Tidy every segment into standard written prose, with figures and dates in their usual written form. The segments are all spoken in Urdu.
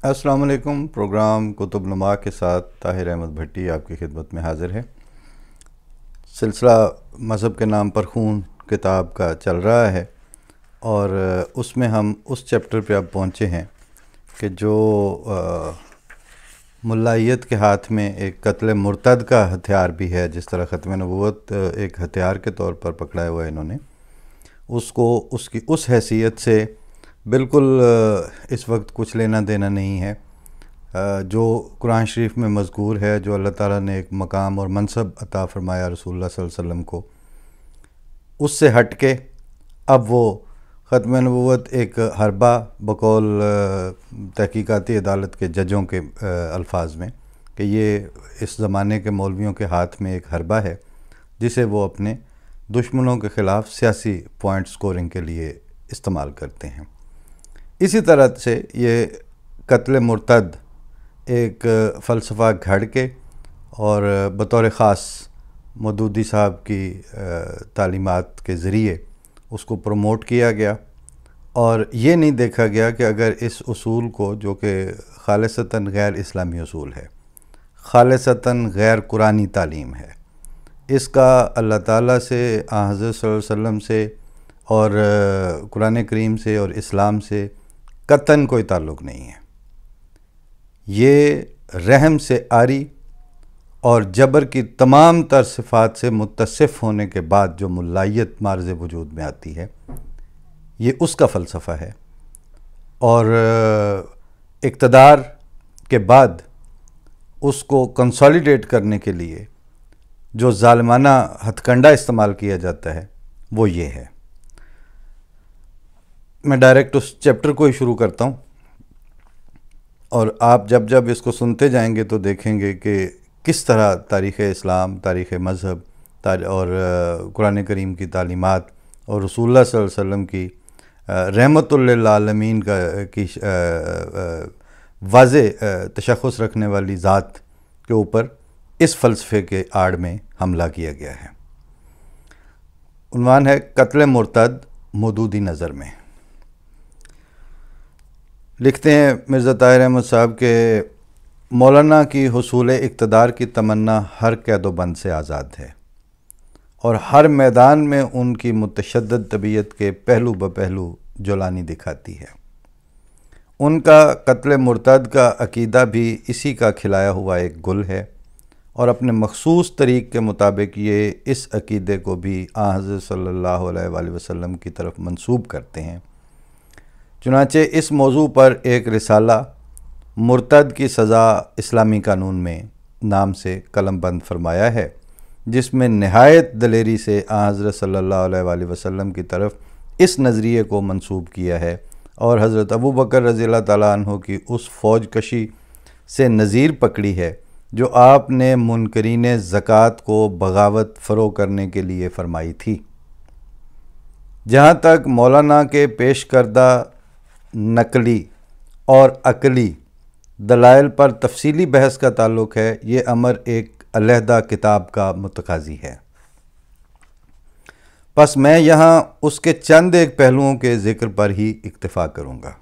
السلام علیکم۔ پروگرام کتب نما کے ساتھ طاہر احمد بھٹی آپ کی خدمت میں حاضر ہے۔ سلسلہ مذہب کے نام پر خون کتاب کا چل رہا ہے اور اس میں ہم اس چیپٹر پہ اب پہنچے ہیں کہ جو ملائیت کے ہاتھ میں ایک قتل مرتد کا ہتھیار بھی ہے، جس طرح ختم نبوت ایک ہتھیار کے طور پر پکڑا ہوا ہے انہوں نے، اس کو اس کی اس حیثیت سے بالکل اس وقت کچھ لینا دینا نہیں ہے۔ جو قرآن شریف میں مذکور ہے، جو اللہ تعالیٰ نے ایک مقام اور منصب عطا فرمایا رسول اللہ صلی اللہ علیہ وسلم کو، اس سے ہٹ کے اب وہ ختم نبوت ایک حربہ بقول تحقیقاتی عدالت کے ججوں کے الفاظ میں کہ یہ اس زمانے کے مولویوں کے ہاتھ میں ایک حربہ ہے جسے وہ اپنے دشمنوں کے خلاف سیاسی پوائنٹ سکورنگ کے لیے استعمال کرتے ہیں۔ اسی طرح سے یہ قتل مرتد ایک فلسفہ گھڑ کے اور بطور خاص مودودی صاحب کی تعلیمات کے ذریعے اس کو پروموٹ کیا گیا، اور یہ نہیں دیکھا گیا کہ اگر اس اصول کو، جو کہ خالصتاً غیر اسلامی اصول ہے، خالصتاً غیر قرآنی تعلیم ہے، اس کا اللہ تعالیٰ سے، حضرت صلی اللہ علیہ وسلم سے اور قرآن کریم سے اور اسلام سے قطعاً کوئی تعلق نہیں ہے، یہ رحم سے عاری اور جبر کی تمام تر صفات سے متصف ہونے کے بعد جو ملائیت معرض وجود میں آتی ہے، یہ اس کا فلسفہ ہے، اور اقتدار کے بعد اس کو کنسالیڈیٹ کرنے کے لیے جو ظالمانہ ہتھ کنڈا استعمال کیا جاتا ہے وہ یہ ہے۔ میں ڈائریکٹ اس چیپٹر کو ہی شروع کرتا ہوں، اور آپ جب اس کو سنتے جائیں گے تو دیکھیں گے کہ کس طرح تاریخ اسلام، تاریخ مذہب اور قرآن کریم کی تعلیمات اور رسول اللہ صلی اللہ علیہ وسلم کی رحمت للعالمین کی واضح تشخص رکھنے والی ذات کے اوپر اس فلسفے کے آڑ میں حملہ کیا گیا ہے۔ عنوان ہے قتل مرتد مودودی نظر میں۔ لکھتے ہیں مرزا طاہر احمد صاحب کہ مولانا کی حصول اقتدار کی تمنا ہر قید و بند سے آزاد ہے، اور ہر میدان میں ان کی متشدد طبیعت کے پہلو بپہلو جولانی دکھاتی ہے۔ ان کا قتل مرتد کا عقیدہ بھی اسی کا کھلایا ہوا ایک گل ہے، اور اپنے مخصوص طریق کے مطابق یہ اس عقیدے کو بھی حضرت صلی اللہ علیہ وآلہ وسلم کی طرف منسوب کرتے ہیں۔ چنانچہ اس موضوع پر ایک رسالہ مرتد کی سزا اسلامی قانون میں نام سے قلم بند فرمایا ہے، جس میں نہایت دلیری سے حضرت صلی اللہ علیہ وآلہ وسلم کی طرف اس نظریے کو منسوب کیا ہے، اور حضرت ابو بکر رضی اللہ تعالیٰ عنہ کی اس فوج کشی سے نظیر پکڑی ہے جو آپ نے منکرین زکوٰۃ کو بغاوت فروغ کرنے کے لیے فرمائی تھی۔ جہاں تک مولانا کے پیش کردہ نقلی اور عقلی دلائل پر تفصیلی بحث کا تعلق ہے، یہ امر ایک علیحدہ کتاب کا متقاضی ہے۔ پس میں یہاں اس کے چند ایک پہلوؤں کے ذکر پر ہی اکتفا کروں گا۔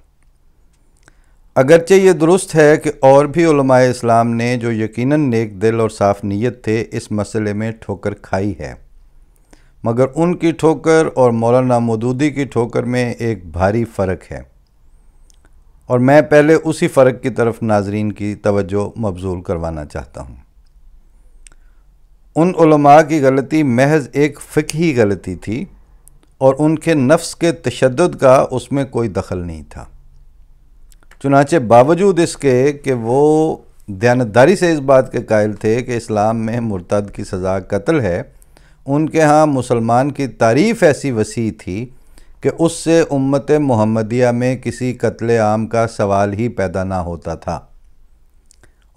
اگرچہ یہ درست ہے کہ اور بھی علماء اسلام نے، جو یقیناً نیک دل اور صاف نیت تھے، اس مسئلے میں ٹھوکر کھائی ہے، مگر ان کی ٹھوکر اور مولانا مودودی کی ٹھوکر میں ایک بھاری فرق ہے، اور میں پہلے اسی فرق کی طرف ناظرین کی توجہ مبذول کروانا چاہتا ہوں۔ ان علماء کی غلطی محض ایک فقہی غلطی تھی، اور ان کے نفس کے تشدد کا اس میں کوئی دخل نہیں تھا۔ چنانچہ باوجود اس کے کہ وہ دیانتداری سے اس بات کے قائل تھے کہ اسلام میں مرتد کی سزا قتل ہے، ان کے ہاں مسلمان کی تعریف ایسی وسیع تھی کہ اس سے امت محمدیہ میں کسی قتل عام کا سوال ہی پیدا نہ ہوتا تھا،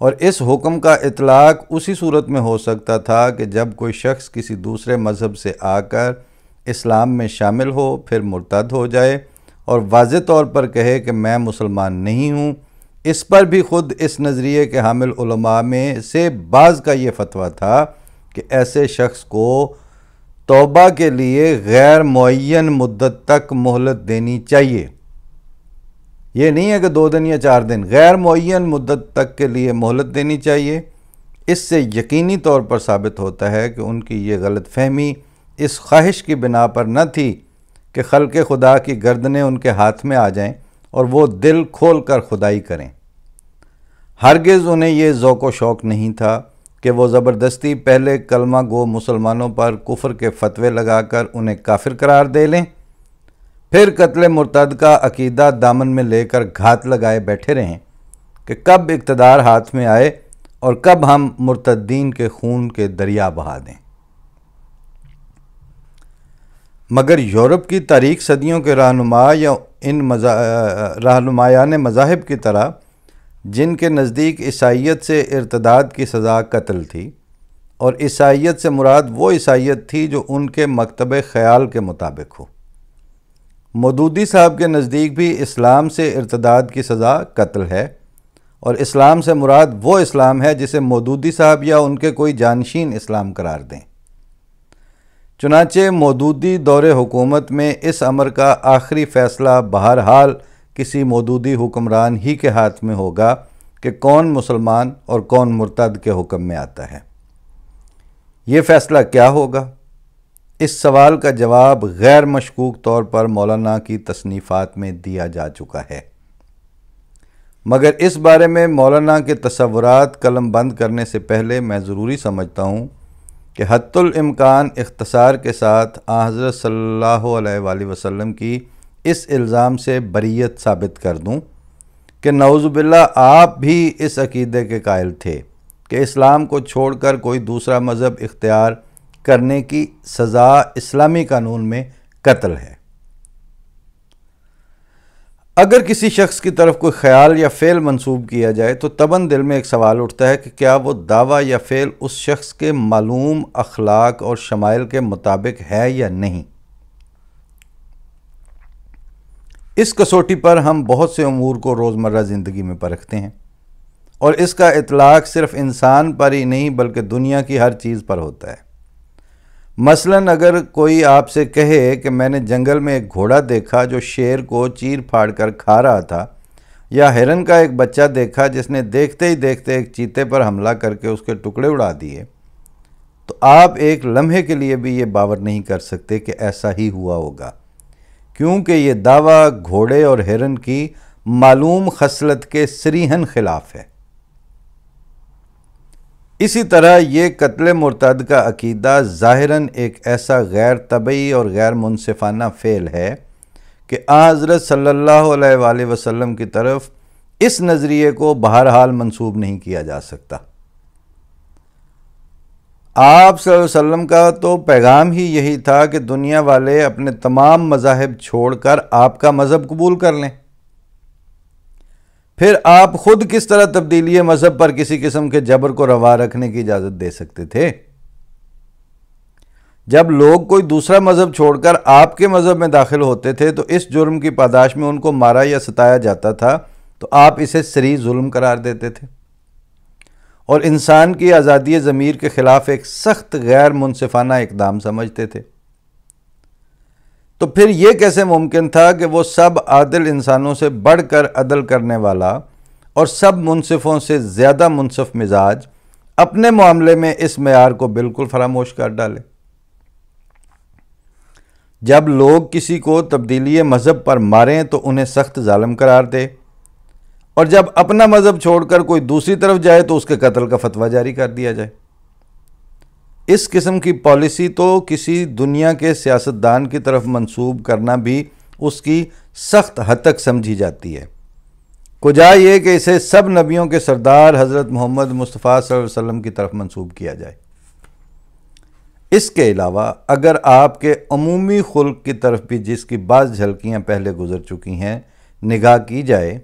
اور اس حکم کا اطلاق اسی صورت میں ہو سکتا تھا کہ جب کوئی شخص کسی دوسرے مذہب سے آ کر اسلام میں شامل ہو، پھر مرتد ہو جائے اور واضح طور پر کہے کہ میں مسلمان نہیں ہوں۔ اس پر بھی خود اس نظریے کے حامل علماء میں سے بعض کا یہ فتویٰ تھا کہ ایسے شخص کو توبہ کے لیے غیر معین مدت تک مہلت دینی چاہیے، یہ نہیں ہے کہ 2 دن یا 4 دن، غیر معین مدت تک کے لیے مہلت دینی چاہیے۔ اس سے یقینی طور پر ثابت ہوتا ہے کہ ان کی یہ غلط فہمی اس خواہش کی بنا پر نہ تھی کہ خلق خدا کی گردنیں ان کے ہاتھ میں آ جائیں اور وہ دل کھول کر خدائی کریں۔ ہرگز انہیں یہ ذوق و شوق نہیں تھا کہ وہ زبردستی پہلے کلمہ گو مسلمانوں پر کفر کے فتوے لگا کر انہیں کافر قرار دے لیں، پھر قتل مرتد کا عقیدہ دامن میں لے کر گھات لگائے بیٹھے رہیں کہ کب اقتدار ہاتھ میں آئے اور کب ہم مرتدین کے خون کے دریا بہا دیں۔ مگر یورپ کی تاریخ صدیوں کے رہنما یا ان رہنمایان مذاہب کی طرح جن کے نزدیک عیسائیت سے ارتداد کی سزا قتل تھی، اور عیسائیت سے مراد وہ عیسائیت تھی جو ان کے مکتب خیال کے مطابق ہو، مودودی صاحب کے نزدیک بھی اسلام سے ارتداد کی سزا قتل ہے، اور اسلام سے مراد وہ اسلام ہے جسے مودودی صاحب یا ان کے کوئی جانشین اسلام قرار دیں۔ چنانچہ مودودی دور حکومت میں اس امر کا آخری فیصلہ بہرحال کسی مودودی حکمران ہی کے ہاتھ میں ہوگا کہ کون مسلمان اور کون مرتد کے حکم میں آتا ہے۔ یہ فیصلہ کیا ہوگا؟ اس سوال کا جواب غیر مشکوک طور پر مولانا کی تصنیفات میں دیا جا چکا ہے، مگر اس بارے میں مولانا کے تصورات قلم بند کرنے سے پہلے میں ضروری سمجھتا ہوں کہ حتی الامکان اختصار کے ساتھ حضرت صلی اللہ علیہ وآلہ وسلم کی اس الزام سے بریت ثابت کر دوں کہ نعوذ باللہ آپ بھی اس عقیدے کے قائل تھے کہ اسلام کو چھوڑ کر کوئی دوسرا مذہب اختیار کرنے کی سزا اسلامی قانون میں قتل ہے۔ اگر کسی شخص کی طرف کوئی خیال یا فعل منسوب کیا جائے تو طبعاً دل میں ایک سوال اٹھتا ہے کہ کیا وہ دعویٰ یا فعل اس شخص کے معلوم اخلاق اور شمائل کے مطابق ہے یا نہیں۔ اس کسوٹی پر ہم بہت سے امور کو روزمرہ زندگی میں پرکھتے ہیں، اور اس کا اطلاق صرف انسان پر ہی نہیں بلکہ دنیا کی ہر چیز پر ہوتا ہے۔ مثلاً اگر کوئی آپ سے کہے کہ میں نے جنگل میں ایک گھوڑا دیکھا جو شیر کو چیر پھاڑ کر کھا رہا تھا، یا ہرن کا ایک بچہ دیکھا جس نے دیکھتے ہی دیکھتے ایک چیتے پر حملہ کر کے اس کے ٹکڑے اڑا دیے، تو آپ ایک لمحے کے لیے بھی یہ باور نہیں کر سکتے کہ ایسا ہی ہوا ہوگا، کیونکہ یہ دعویٰ گھوڑے اور ہرن کی معلوم خصلت کے صریحاً خلاف ہے۔ اسی طرح یہ قتل مرتد کا عقیدہ ظاہراً ایک ایسا غیر طبعی اور غیر منصفانہ فعل ہے کہ حضرت صلی اللہ علیہ وآلہ وسلم کی طرف اس نظریے کو بہرحال منسوب نہیں کیا جا سکتا۔ آپ صلی اللہ علیہ وسلم کا تو پیغام ہی یہی تھا کہ دنیا والے اپنے تمام مذاہب چھوڑ کر آپ کا مذہب قبول کر لیں۔ پھر آپ خود کس طرح تبدیلی مذہب پر کسی قسم کے جبر کو روا رکھنے کی اجازت دے سکتے تھے؟ جب لوگ کوئی دوسرا مذہب چھوڑ کر آپ کے مذہب میں داخل ہوتے تھے تو اس جرم کی پاداش میں ان کو مارا یا ستایا جاتا تھا تو آپ اسے صریح ظلم قرار دیتے تھے، اور انسان کی آزادی ضمیر کے خلاف ایک سخت غیر منصفانہ اقدام سمجھتے تھے۔ تو پھر یہ کیسے ممکن تھا کہ وہ سب عادل انسانوں سے بڑھ کر عدل کرنے والا اور سب منصفوں سے زیادہ منصف مزاج اپنے معاملے میں اس معیار کو بالکل فراموش کر ڈالے؟ جب لوگ کسی کو تبدیلی مذہب پر ماریں تو انہیں سخت ظالم قرار دے، اور جب اپنا مذہب چھوڑ کر کوئی دوسری طرف جائے تو اس کے قتل کا فتویٰ جاری کر دیا جائے۔ اس قسم کی پالیسی تو کسی دنیا کے سیاستدان کی طرف منسوب کرنا بھی اس کی سخت حد تک سمجھی جاتی ہے، کجا یہ کہ اسے سب نبیوں کے سردار حضرت محمد مصطفیٰ صلی اللہ علیہ وسلم کی طرف منسوب کیا جائے۔ اس کے علاوہ اگر آپ کے عمومی خلق کی طرف بھی جس کی بعض جھلکیاں پہلے گزر چکی ہیں نگاہ کی جائے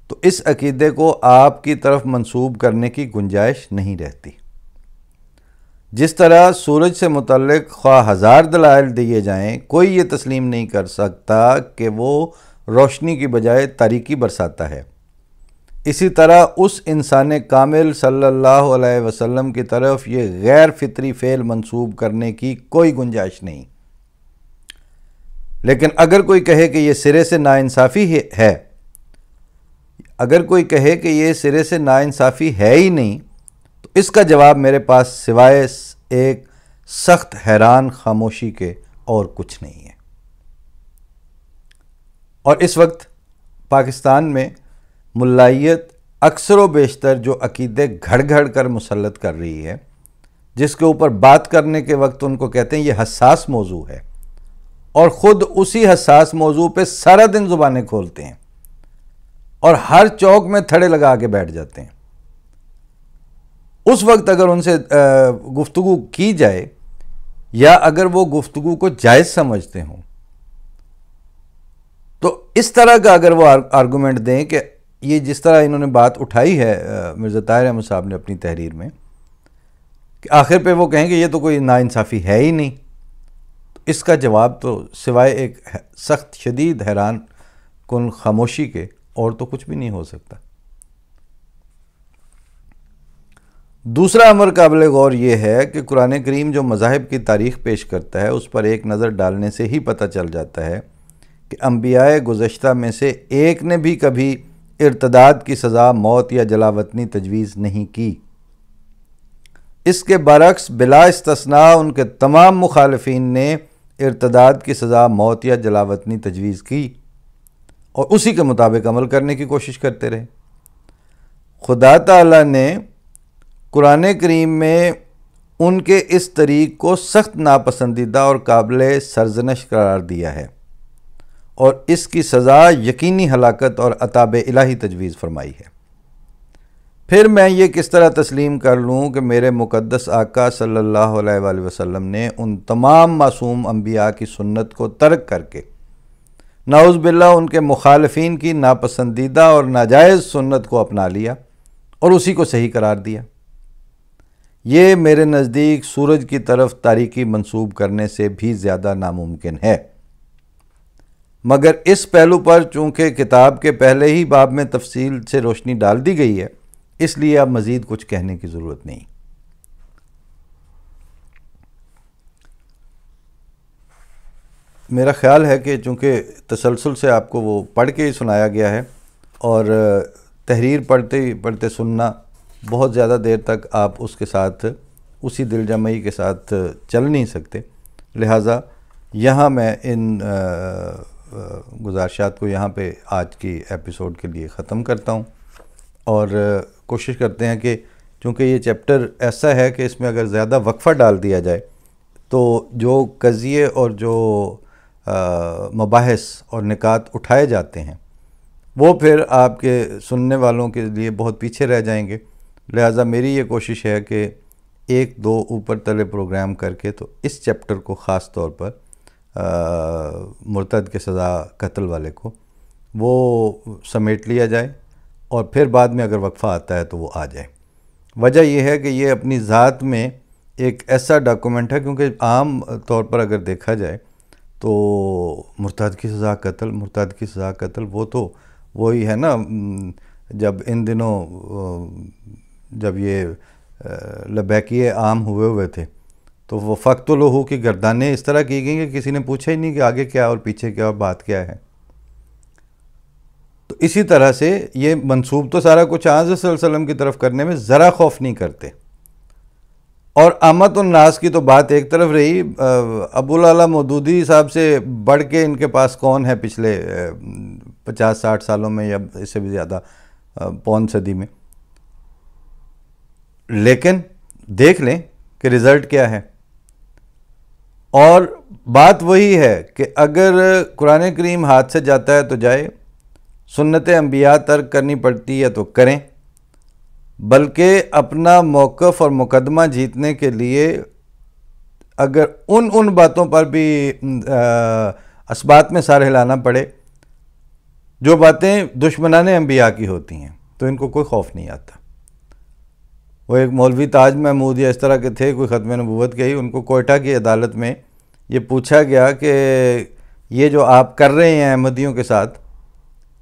تو اس عقیدے کو آپ کی طرف منسوب کرنے کی گنجائش نہیں رہتی۔ جس طرح سورج سے متعلق خواہ ہزار دلائل دیے جائیں کوئی یہ تسلیم نہیں کر سکتا کہ وہ روشنی کی بجائے تاریکی برساتا ہے، اسی طرح اس انسان کامل صلی اللہ علیہ وسلم کی طرف یہ غیر فطری فعل منسوب کرنے کی کوئی گنجائش نہیں۔ لیکن اگر کوئی کہے کہ یہ سرے سے ناانصافی ہے اگر کوئی کہے کہ یہ سرے سے ناانصافی ہے ہی نہیں تو اس کا جواب میرے پاس سوائے ایک سخت حیران خاموشی کے اور کچھ نہیں ہے۔ اور اس وقت پاکستان میں ملائیت اکثر و بیشتر جو عقیدے گھڑ گھڑ کر مسلط کر رہی ہے، جس کے اوپر بات کرنے کے وقت ان کو کہتے ہیں یہ حساس موضوع ہے، اور خود اسی حساس موضوع پہ سارا دن زبانیں کھولتے ہیں اور ہر چوک میں تھڑے لگا کے بیٹھ جاتے ہیں۔ اس وقت اگر ان سے گفتگو کی جائے یا اگر وہ گفتگو کو جائز سمجھتے ہوں تو اس طرح کا اگر وہ آرگومنٹ دیں کہ یہ جس طرح انہوں نے بات اٹھائی ہے مرزا طاہر احمد صاحب نے اپنی تحریر میں، کہ آخر پہ وہ کہیں کہ یہ تو کوئی ناانصافی ہے ہی نہیں، تو اس کا جواب تو سوائے ایک سخت شدید حیران کن خاموشی کے اور تو کچھ بھی نہیں ہو سکتا۔ دوسرا امر قابل غور یہ ہے کہ قرآن کریم جو مذاہب کی تاریخ پیش کرتا ہے اس پر ایک نظر ڈالنے سے ہی پتہ چل جاتا ہے کہ انبیاء گزشتہ میں سے ایک نے بھی کبھی ارتداد کی سزا موت یا جلاوطنی تجویز نہیں کی۔ اس کے برعکس بلا استثناء ان کے تمام مخالفین نے ارتداد کی سزا موت یا جلاوطنی تجویز کی اور اسی کے مطابق عمل کرنے کی کوشش کرتے رہے۔ خدا تعالیٰ نے قرآن کریم میں ان کے اس طریق کو سخت ناپسندیدہ اور قابل سرزنش قرار دیا ہے اور اس کی سزا یقینی ہلاکت اور عذاب الہی تجویز فرمائی ہے۔ پھر میں یہ کس طرح تسلیم کر لوں کہ میرے مقدس آقا صلی اللہ علیہ وآلہ وسلم نے ان تمام معصوم انبیاء کی سنت کو ترک کر کے نعوذ باللہ ان کے مخالفین کی ناپسندیدہ اور ناجائز سنت کو اپنا لیا اور اسی کو صحیح قرار دیا۔ یہ میرے نزدیک سورج کی طرف تاریکی منسوب کرنے سے بھی زیادہ ناممکن ہے، مگر اس پہلو پر چونکہ کتاب کے پہلے ہی باب میں تفصیل سے روشنی ڈال دی گئی ہے اس لیے اب مزید کچھ کہنے کی ضرورت نہیں۔ میرا خیال ہے کہ چونکہ تسلسل سے آپ کو وہ پڑھ کے ہی سنایا گیا ہے اور تحریر پڑھتے سننا بہت زیادہ دیر تک آپ اس کے ساتھ اسی دل جمعی کے ساتھ چل نہیں سکتے، لہٰذا یہاں میں ان گزارشات کو یہاں پہ آج کی ایپیسوڈ کے لیے ختم کرتا ہوں اور کوشش کرتے ہیں کہ چونکہ یہ چیپٹر ایسا ہے کہ اس میں اگر زیادہ وقفہ ڈال دیا جائے تو جو قضیے اور جو مباحث اور نکات اٹھائے جاتے ہیں وہ پھر آپ کے سننے والوں کے لیے بہت پیچھے رہ جائیں گے، لہٰذا میری یہ کوشش ہے کہ ایک دو اوپر تلے پروگرام کر کے تو اس چیپٹر کو خاص طور پر مرتد کے سزا قتل والے کو وہ سمیٹ لیا جائے اور پھر بعد میں اگر وقفہ آتا ہے تو وہ آ جائے۔ وجہ یہ ہے کہ یہ اپنی ذات میں ایک ایسا ڈاکومنٹ ہے کیونکہ عام طور پر اگر دیکھا جائے تو مرتد کی سزا قتل وہ تو وہی ہے نا، جب ان دنوں جب یہ لبیکیے عام ہوئے تھے تو وہ فقت لہو کی گردانیں اس طرح کی گئیں کہ کسی نے پوچھا ہی نہیں کہ آگے کیا اور پیچھے کیا اور بات کیا ہے۔ تو اسی طرح سے یہ منسوب تو سارا کچھ آن صلی اللہ علیہ وسلم کی طرف کرنے میں ذرا خوف نہیں کرتے، اور عامت الناس کی تو بات ایک طرف رہی، ابو العلا مودودی صاحب سے بڑھ کے ان کے پاس کون ہے پچھلے 50-60 سالوں میں یا اس سے بھی زیادہ پون صدی میں، لیکن دیکھ لیں کہ رزلٹ کیا ہے۔ اور بات وہی ہے کہ اگر قرآن کریم ہاتھ سے جاتا ہے تو جائے، سنت انبیاء ترک کرنی پڑتی ہے تو کریں، بلکہ اپنا موقف اور مقدمہ جیتنے کے لیے اگر ان باتوں پر بھی اسبات میں سار ہلانا پڑے جو باتیں دشمنان انبیاء کی ہوتی ہیں تو ان کو کوئی خوف نہیں آتا۔ وہ ایک مولوی تاج محمود یا اس طرح کے تھے، کوئی ختم نبوت کے ہی، ان کو کوئٹہ کی عدالت میں یہ پوچھا گیا کہ یہ جو آپ کر رہے ہیں احمدیوں کے ساتھ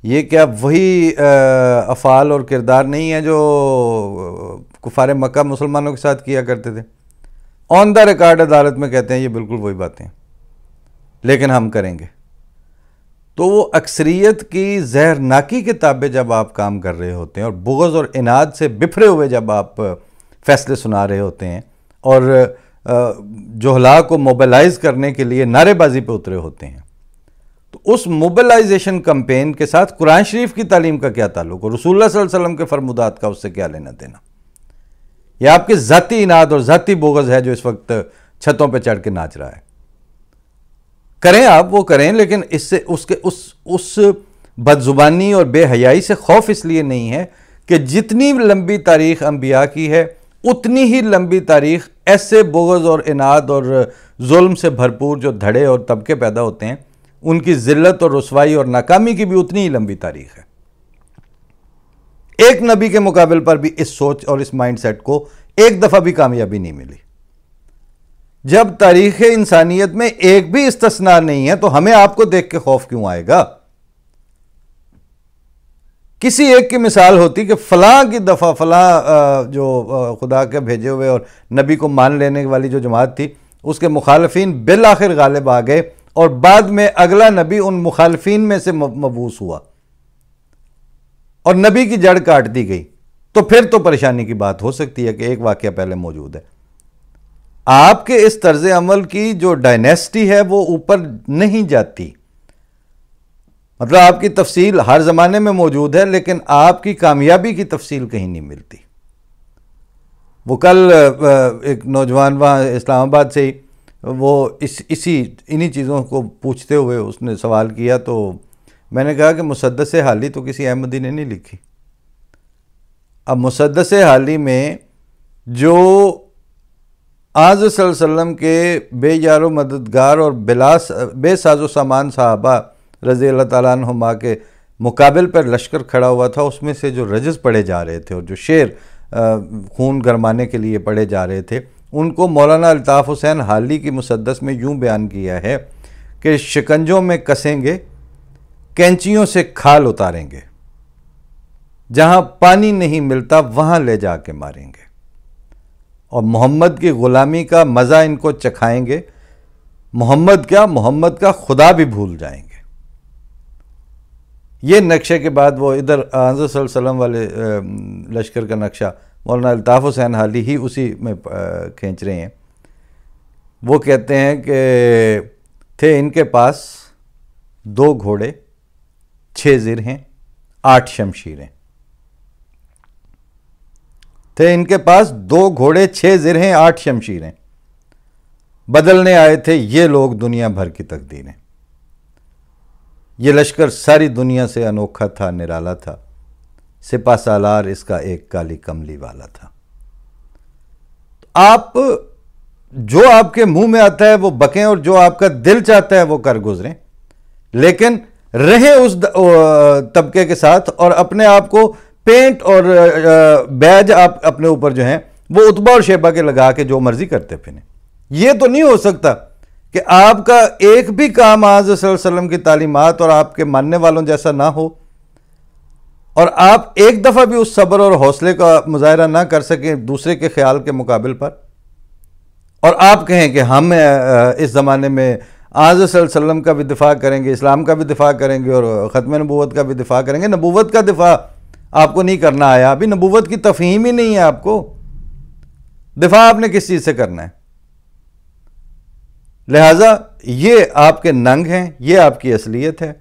یہ کیا وہی افعال اور کردار نہیں ہیں جو کفار مکہ مسلمانوں کے ساتھ کیا کرتے تھے؟ آن دا ریکارڈ عدالت میں کہتے ہیں یہ بالکل وہی باتیں ہیں لیکن ہم کریں گے۔ تو وہ اکثریت کی زہرناکی کے تابع جب آپ کام کر رہے ہوتے ہیں اور بغض اور عناد سے بفرے ہوئے جب آپ فیصلے سنا رہے ہوتے ہیں اور جہلاء کو موبلائز کرنے کے لیے نعرے بازی پہ اترے ہوتے ہیں، تو اس موبلائزیشن کمپین کے ساتھ قرآن شریف کی تعلیم کا کیا تعلق اور رسول اللہ صلی اللہ علیہ وسلم کے فرمودات کا اس سے کیا لینا دینا؟ یہ آپ کے ذاتی عناد اور ذاتی بغض ہے جو اس وقت چھتوں پہ چڑھ کے ناچ رہا ہے۔ کریں آپ، وہ کریں، لیکن اس سے اس بدزبانی اور بے حیائی سے خوف اس لیے نہیں ہے کہ جتنی لمبی تاریخ انبیاء کی ہے اتنی ہی لمبی تاریخ ایسے بغض اور عناد اور ظلم سے بھرپور جو دھڑے اور طبقے پیدا ہوتے ہیں، ان کی ذلت اور رسوائی اور ناکامی کی بھی اتنی ہی لمبی تاریخ ہے۔ ایک نبی کے مقابل پر بھی اس سوچ اور اس مائنڈ سیٹ کو ایک دفعہ بھی کامیابی نہیں ملی۔ جب تاریخ انسانیت میں ایک بھی استثناء نہیں ہے تو ہمیں آپ کو دیکھ کے خوف کیوں آئے گا؟ کسی ایک کی مثال ہوتی کہ فلاں کی دفعہ فلاں جو خدا کے بھیجے ہوئے اور نبی کو مان لینے والی جو جماعت تھی، اس کے مخالفین بالآخر غالب آ گئے اور بعد میں اگلا نبی ان مخالفین میں سے مبعوث ہوا اور نبی کی جڑ کاٹ دی گئی، تو پھر تو پریشانی کی بات ہو سکتی ہے کہ ایک واقعہ پہلے موجود ہے۔ آپ کے اس طرز عمل کی جو ڈائنیسٹی ہے وہ اوپر نہیں جاتی، مطلب آپ کی تفصیل ہر زمانے میں موجود ہے لیکن آپ کی کامیابی کی تفصیل کہیں نہیں ملتی۔ وہ کل ایک نوجوان وہاں اسلام آباد سے ہی وہ انہی چیزوں کو پوچھتے ہوئے اس نے سوال کیا، تو میں نے کہا کہ مسدس حالی تو کسی احمدی نے نہیں لکھی۔ اب مسدس حالی میں جو آج صلی اللہ علیہ وسلم کے بے یار و مددگار اور بے ساز و سامان صحابہ رضی اللہ تعالیٰ عنہما کے مقابل پر لشکر کھڑا ہوا تھا، اس میں سے جو رجز پڑھے جا رہے تھے اور جو شعر خون گرمانے کے لیے پڑھے جا رہے تھے، ان کو مولانا الطاف حسین حالی کی مسدس میں یوں بیان کیا ہے کہ شکنجوں میں کسیں گے، کینچیوں سے کھال اتاریں گے، جہاں پانی نہیں ملتا وہاں لے جا کے ماریں گے، اور محمد کی غلامی کا مزہ ان کو چکھائیں گے، محمد کا خدا بھی بھول جائیں گے۔ یہ نقشے کے بعد وہ ادھر حضرت صلی اللہ علیہ وسلم والے لشکر کا نقشہ مولانا الطاف حسین حالی ہی اسی میں کھینچ رہے ہیں۔ وہ کہتے ہیں کہ تھے ان کے پاس 2 گھوڑے 6 زرہیں 8 شمشیریں، تھے ان کے پاس 2 گھوڑے 6 زرہیں 8 شمشیریں، بدلنے آئے تھے یہ لوگ دنیا بھر کی تقدیریں، یہ لشکر ساری دنیا سے انوکھا تھا، نرالا تھا، سپہ سالار اس کا ایک کالی کملی والا تھا۔ آپ جو آپ کے منہ میں آتا ہے وہ بکیں اور جو آپ کا دل چاہتا ہے وہ کر گزریں، لیکن رہیں اس طبقے کے ساتھ اور اپنے آپ کو پینٹ اور بیج آپ اپنے اوپر جو ہیں وہ عتبہ اور شیبہ کے لگا کے جو مرضی کرتے پھریں۔ یہ تو نہیں ہو سکتا کہ آپ کا ایک بھی کام آج صلی اللہ علیہ وسلم کی تعلیمات اور آپ کے ماننے والوں جیسا نہ ہو، اور آپ ایک دفعہ بھی اس صبر اور حوصلے کا مظاہرہ نہ کر سکیں دوسرے کے خیال کے مقابل پر، اور آپ کہیں کہ ہم اس زمانے میں آج صلی اللہ علیہ وسلم کا بھی دفاع کریں گے، اسلام کا بھی دفاع کریں گے اور ختم نبوت کا بھی دفاع کریں گے۔ نبوت کا دفاع آپ کو نہیں کرنا آیا، ابھی نبوت کی تفہیم ہی نہیں ہے آپ کو، دفاع آپ نے کس چیز سے کرنا ہے؟ لہٰذا یہ آپ کے ننگ ہیں، یہ آپ کی اصلیت ہے،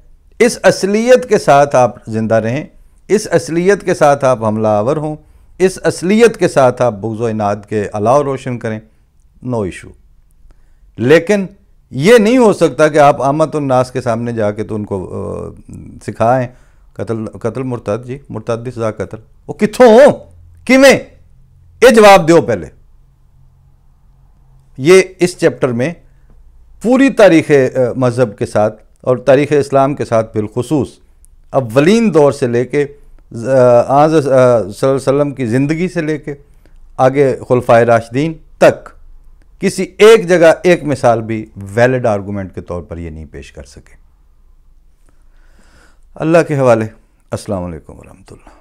اس اصلیت کے ساتھ آپ زندہ رہیں، اس اصلیت کے ساتھ آپ حملہ آور ہوں، اس اصلیت کے ساتھ آپ بغض و عناد کے علاوہ روشن کریں، نو ایشو۔ لیکن یہ نہیں ہو سکتا کہ آپ عامت الناس کے سامنے جا کے تو ان کو سکھائیں قتل مرتد، جی مرتد دی سزا قتل، وہ کتھوں ہوں کیویں، یہ جواب دیو پہلے۔ یہ اس چیپٹر میں پوری تاریخ مذہب کے ساتھ اور تاریخ اسلام کے ساتھ بالخصوص اولین دور سے لے کے آج صلی اللہ علیہ وسلم کی زندگی سے لے کے آگے خلفائے راشدین تک کسی ایک جگہ ایک مثال بھی ویلڈ آرگومنٹ کے طور پر یہ نہیں پیش کر سکے۔ اللہ کے حوالے۔ السلام علیکم ورحمۃ اللہ۔